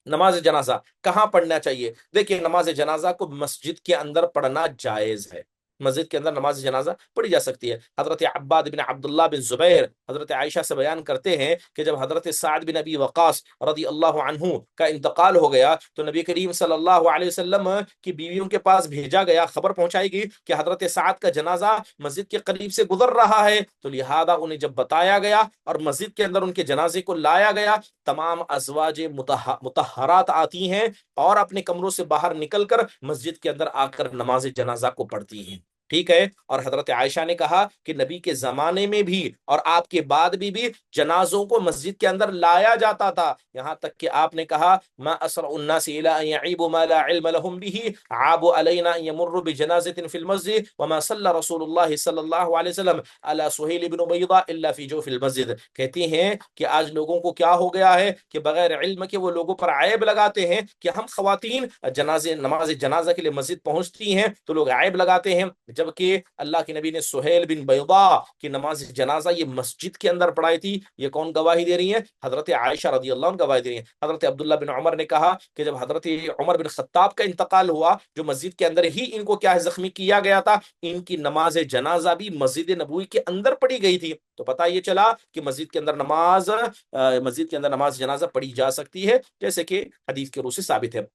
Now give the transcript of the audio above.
نماز جنازہ کہاں پڑھنا چاہیے؟ دیکھیے نماز جنازہ کو مسجد کے اندر پڑھنا جائز ہے، مسجد کے اندر نماز جنازہ پڑھی جا سکتی ہے۔ حضرت عباد بن عبداللہ بن زبیر حضرت عائشہ سے بیان کرتے ہیں کہ جب حضرت سعد بن ابی وقاص رضی اللہ عنہ کا انتقال ہو گیا تو نبی کریم صلی اللہ علیہ وسلم کی بیویوں کے پاس بھیجا گیا، خبر پہنچائی گئی کہ حضرت سعد کا جنازہ مسجد کے قریب سے گزر رہا ہے، تو لہذا انہیں جب بتایا گیا اور مسجد کے اندر ان کے جنازے کو لایا گیا، تمام ازواج مطہرات آتی ہیں اور اپنے کمروں سے باہر نکل کر مسجد کے اندر آ کر نماز جنازہ کو پڑھتی ہیں، ٹھیک ہے۔ اور حضرت عائشہ نے کہا کہ نبی کے زمانے میں بھی اور آپ کے بعد بھی جنازوں کو مسجد کے اندر لایا جاتا تھا، یہاں تک کہ آپ نے کہا ما اسرع الناس الى ان يعيبوا ما لا علم لهم به عاب علينا ان يمر بجنازه في المسجد وما صلى رسول الله صلی اللہ علیہ وسلم على سہیل بن بیضاء الا في جوف المسجد۔ کہتی ہیں کہ آج لوگوں کو کیا ہو گیا ہے کہ بغیر علم کے وہ لوگوں پر عیب لگاتے ہیں کہ ہم خواتین نماز جنازہ کے لیے مسجد پہنچتی ہیں تو لوگ عیب لگاتے ہیں، جبکہ اللہ کے نبی نے سہیل بن بیضاء کی نماز جنازہ یہ مسجد کے اندر پڑھائی تھی۔ یہ کون گواہی دے رہی ہیں؟ حضرت عائشہ رضی اللہ عنہ گواہی دے رہی ہیں۔ حضرت عبداللہ بن عمر نے کہا کہ جب حضرت عمر بن خطاب کا انتقال ہوا، جو مسجد کے اندر ہی ان کو کیا ہے زخمی کیا گیا تھا، ان کی نماز جنازہ بھی مسجد نبوی کے اندر پڑھی گئی تھی، تو پتہ یہ چلا کہ مسجد کے اندر نماز جنازہ پڑھی جا سکتی ہے، جیسے کہ حدیث کے روح سے ثابت ہے۔